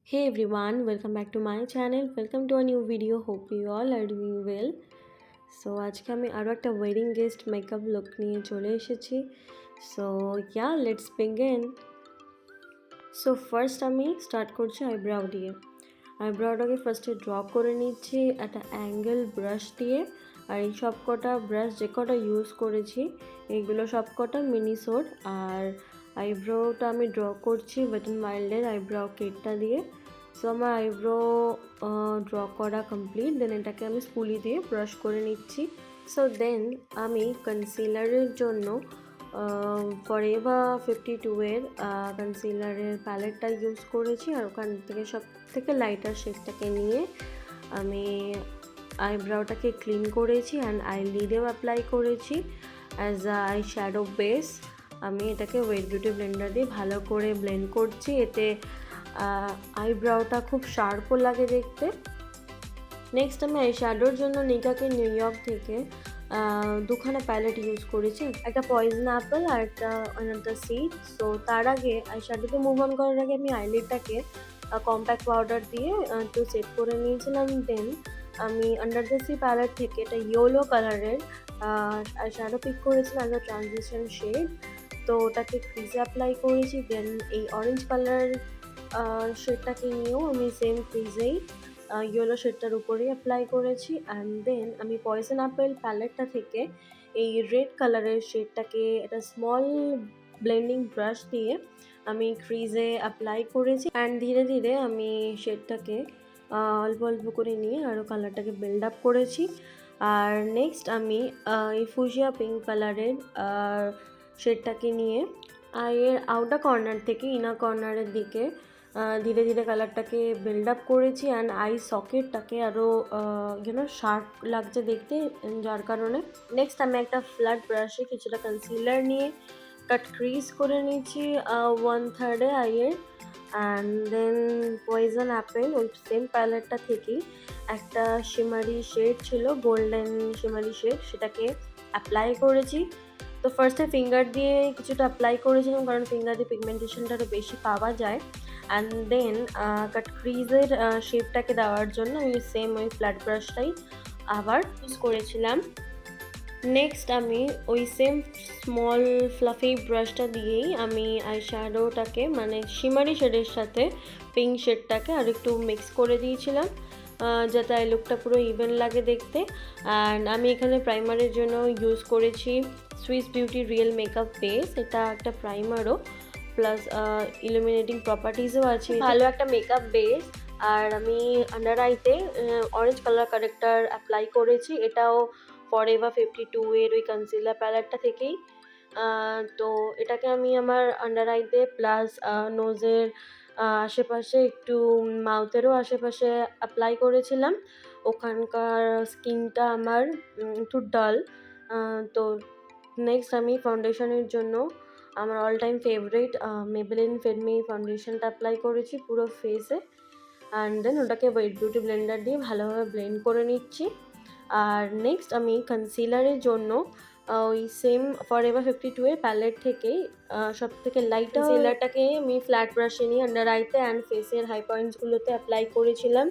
Hey everyone, welcome back to my channel. Welcome to a new video. Hope you all are doing well. So আজকে আমি আরো একটা wedding guest makeup look নিয়ে চলে এসেছি। So yeah, let's begin. So first আমি start করছি eyebrow দিয়ে। আইব্রাউটাকে ফার্স্টে ড্র করে নিচ্ছি একটা অ্যাঙ্গেল ব্রাশ দিয়ে। আর এই সব কটা ব্রাশ যে কটা ইউজ করেছি এইগুলো সব কটা মিনিসোড। আর আইব্রোটা আমি ড্র করছি ওয়েট এন্ড ওয়াইল্ডের আইব্রাউ কিটটা দিয়ে। সো আমার আইব্রো ড্র করা কমপ্লিট। দেন এটাকে আমি স্পুলি দিয়ে ব্রাশ করে নিচ্ছি। সো দেন আমি কনসিলারের জন্য ফরএভার 52 কনসিলারের প্যালেটটা ইউজ করেছি। আর ওখান থেকে সব থেকে লাইটার শেডটাকে নিয়ে আমি আইব্রাউটাকে ক্লিন করেছি অ্যান্ড আইলিডেও অ্যাপ্লাই করেছি as a eye shadow base. আমি এটাকে ওয়েট বিউটি ব্লেন্ডার দিয়ে ভালো করে ব্লেন্ড করছি, এতে আইব্রাউটা খুব শার্পও লাগে দেখতে। নেক্সট আমি আই শ্যাডোর জন্য নিকাকে নিউ ইয়র্ক থেকে দুখানা প্যালেট ইউজ করেছি, একটা পয়জন অ্যাপেল আর একটা অনাদার সিড। সো তার আগে আই শ্যাডোকে মুভ অন করার আগে আমি আইলিডটাকে কম্প্যাক্ট পাউডার দিয়ে একটু সেট করে নিয়েছিলাম। দেন আমি আন্ডার দ্য সি প্যালেট থেকে এটা ইয়েলো কালারের আই শ্যাডো পিক করেছিলাম অ্যাজ আ ট্রানজিশন শেড। তো ওটাকে ক্রিজে অ্যাপ্লাই করেছি। দেন এই অরেঞ্জ কালার শেডটাকে নিয়েও আমি সেম ক্রিজেই ইয়েলো শেডটার উপরেই অ্যাপ্লাই করেছি। অ্যান্ড দেন আমি পয়জন অ্যাপেল প্যালেটটা থেকে এই রেড কালারের শেডটাকে একটা স্মল ব্লেন্ডিং ব্রাশ দিয়ে আমি ক্রিজে অ্যাপ্লাই করেছি। অ্যান্ড ধীরে ধীরে আমি শেডটাকে অল্প অল্প করে নিয়ে আরও কালারটাকে বিল্ড আপ করেছি। আর নেক্সট আমি এই ফুজিয়া পিঙ্ক কালারের শেডটাকে নিয়ে আইয়ের আউটার কর্নার থেকে ইনার কর্নারের দিকে ধীরে ধীরে কালারটাকে বিল্ড আপ করেছি। অ্যান্ড আই সকেটটাকে আরও শার্প লাগছে দেখতে, যার কারণে নেক্সট আমি একটা ফ্ল্যাট ব্রাশে কিছুটা কনসিলার নিয়ে কাট ক্রিজ করে নিয়েছি 1/3 আইয়ের। অ্যান্ড দেন পয়জন অ্যাপেল ওই সেম প্যালেটটা থেকেই একটা শিমারি শেড ছিল, গোল্ডেন শিমারি শেড, সেটাকে অ্যাপ্লাই করেছি। তো ফার্স্টে ফিঙ্গার দিয়ে কিছুটা অ্যাপ্লাই করেছিলাম কারণ ফিঙ্গার দিয়ে পিগমেন্টেশনটা আরও বেশি পাওয়া যায়। অ্যান্ড দেন কাট ক্রিজের শেপটাকে দেওয়ার জন্য আমি সেম ওই ফ্ল্যাট ব্রাশটাই আবার ইউজ করেছিলাম। নেক্সট আমি ওই সেম স্মল ফ্লাফি ব্রাশটা দিয়েই আমি আই শ্যাডোটাকে মানে শিমারি শেডের সাথে পিঙ্ক শেডটাকে আর একটু মিক্স করে দিয়েছিলাম যাতে আই লুকটা পুরো ইভেন লাগে দেখতে। অ্যান্ড আমি এখানে প্রাইমারের জন্য ইউজ করেছি Swiss beauty real makeup base. এটা একটা প্রাইমারও প্লাস ইলুমিনেটিং প্রপার্টিসও আছে, ভালো একটা মেকআপ বেস। আর আমি আন্ডার আইতে অরেঞ্জ কালার কারেক্টার অ্যাপ্লাই করেছি, এটাও ফরএভার 52 ওই কনসিলার প্যালেটটা থেকেই। তো এটাকে আমি আমার আন্ডার আইতে প্লাস নোজের আশেপাশে একটু মাউথেরও আশেপাশে অ্যাপ্লাই করেছিলাম। ওখানকার স্কিনটা আমার একটু ডাল। তো নেক্সট আমি ফাউন্ডেশনের জন্য আমার all time favourite Maybelline Fit Me ফাউন্ডেশনটা অ্যাপ্লাই করেছি পুরো ফেসে। অ্যান্ড দেন ওটাকে ওয়েট বিউটি ব্লেন্ডার দিয়ে ভালোভাবে ব্লেন্ড করে নিচ্ছি। আর নেক্সট আমি কনসিলারের জন্য ওই সেম ফরএভার 52 প্যালেট থেকেই সব থেকে লাইট কনসিলারটাকে আমি ফ্ল্যাট ব্রাশে নিয়ে আন্ডার আইতে অ্যান্ড ফেসের হাই পয়েন্টসগুলোতে অ্যাপ্লাই করেছিলাম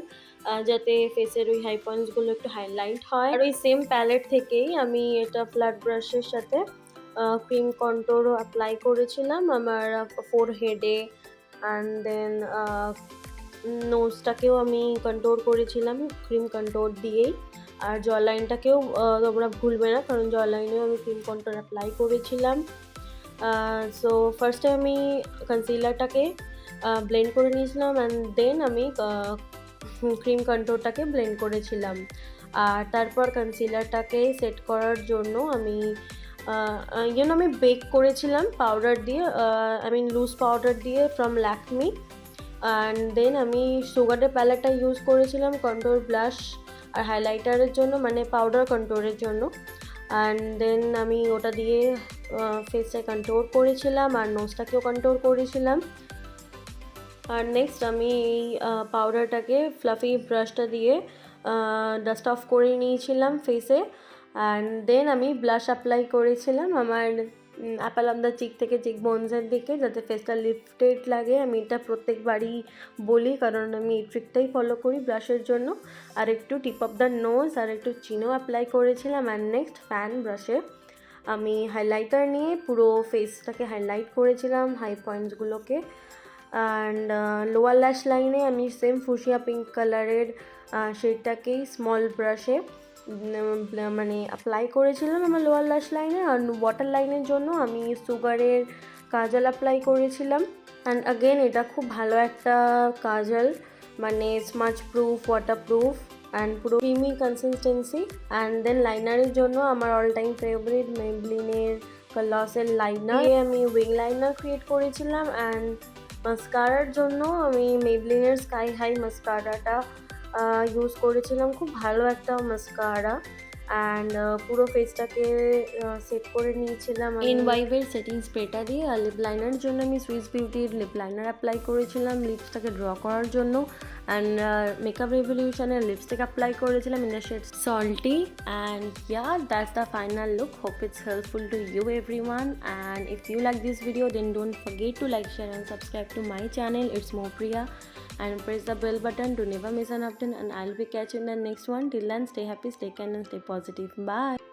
যাতে ফেসের ওই হাই পয়েন্টসগুলো একটু হাইলাইট হয়। আর ওই সেম প্যালেট থেকেই আমি এটা ফ্ল্যাট ব্রাশের সাথে ক্রিম কন্ট্রোরও অ্যাপ্লাই করেছিলাম আমার ফোরহেডে। অ্যান্ড দেন নোজটাকেও আমি কন্ট্রোর করেছিলাম ক্রিম কন্ট্রোর দিয়েই। আর জ লাইনটাকেও তোমরা ভুলবে না কারণ জ লাইনেও আমি ক্রিম কন্ট্রোর অ্যাপ্লাই করেছিলাম। সো ফার্স্টে আমি কনসিলারটাকে ব্লেন্ড করে নিয়েছিলাম অ্যান্ড দেন আমি ক্রিম কন্ট্রোরটাকে ব্লেন্ড করেছিলাম। আর তারপর কনসিলারটাকে সেট করার জন্য আমি আমি বেক করেছিলাম পাউডার দিয়ে, লুজ পাউডার দিয়ে ফ্রম ল্যাকমি। অ্যান্ড দেন আমি সুগারের প্যালেটটা ইউজ করেছিলাম কন্ট্রোর ব্লাশ আর হাইলাইটারের জন্য, মানে পাউডার কন্ট্রোরের জন্য। অ্যান্ড দেন আমি ওটা দিয়ে ফেসটা কন্ট্রোর করেছিলাম আর নোজটাকেও কন্ট্রোর করেছিলাম। আর নেক্সট আমি এই পাউডারটাকে ফ্লাফি ব্রাশটা দিয়ে ডাস্ট অফ করে নিয়েছিলাম ফেসে। অ্যান্ড দেন আমি ব্লাশ অ্যাপ্লাই করেছিলাম আমার অ্যাপেল অন দ্য চিক থেকে চিক বোনসের দিকে, যাতে ফেসটা লিফটেড লাগে। আমি এটা প্রত্যেকবারই বলি, কারণ আমি এই ট্রিকটাই ফলো করি ব্রাশের জন্য। আর একটু টিপ অফ দ্য নোজ আর একটু চিনও অ্যাপ্লাই করেছিলাম। অ্যান্ড নেক্সট ফ্যান ব্রাশে আমি হাইলাইটার নিয়ে পুরো ফেসটাকে হাইলাইট করেছিলাম, হাই পয়েন্টসগুলোকে। অ্যান্ড লোয়ার ল্যাশ লাইনে আমি সেম ফুশিয়া পিঙ্ক কালারের শেডটাকেই স্মল ব্রাশে মানে অ্যাপ্লাই করেছিলাম আমার লোয়ার ল্যাশ লাইনে। আর ওয়াটার লাইনের জন্য আমি সুগারের কাজল অ্যাপ্লাই করেছিলাম। অ্যান্ড অ্যাগেন এটা খুব ভালো একটা কাজল, মানে smudge proof, water proof and পুরো ক্রিমি কনসিস্টেন্সি। অ্যান্ড দেন লাইনারের জন্য আমার অল টাইম ফেভারিট মেবলিনের লসের লাইনার, আমি উইং লাইনার ক্রিয়েট করেছিলাম। অ্যান্ড মাস্কারার জন্য আমি মেবলিনের স্কাই হাই মাস্কারাটা ইউজ করেছিলাম, খুব ভালো একটা মাস্কারা। অ্যান্ড পুরো ফেসটাকে সেট করে নিয়েছিলাম ইনভাইভের সেটিং স্প্রেটা দিয়ে। আর লিপ লাইনারের জন্য আমি সুইস বিউটির লিপ লাইনার অ্যাপ্লাই করেছিলাম লিপসটাকে ড্র করার জন্য। অ্যান্ড মেকআপ রেভলিউশনের লিপস্টিক অ্যাপ্লাই করেছিলাম in the shade salty. And yeah, that's the final look. Hope it's helpful to you everyone, and if you like this video then don't forget to like, share and subscribe to my channel. It's more Priya, and press the bell button to never miss an update, and I'll be catching the next one. Till then, stay happy, stay kind and stay positive. Bye.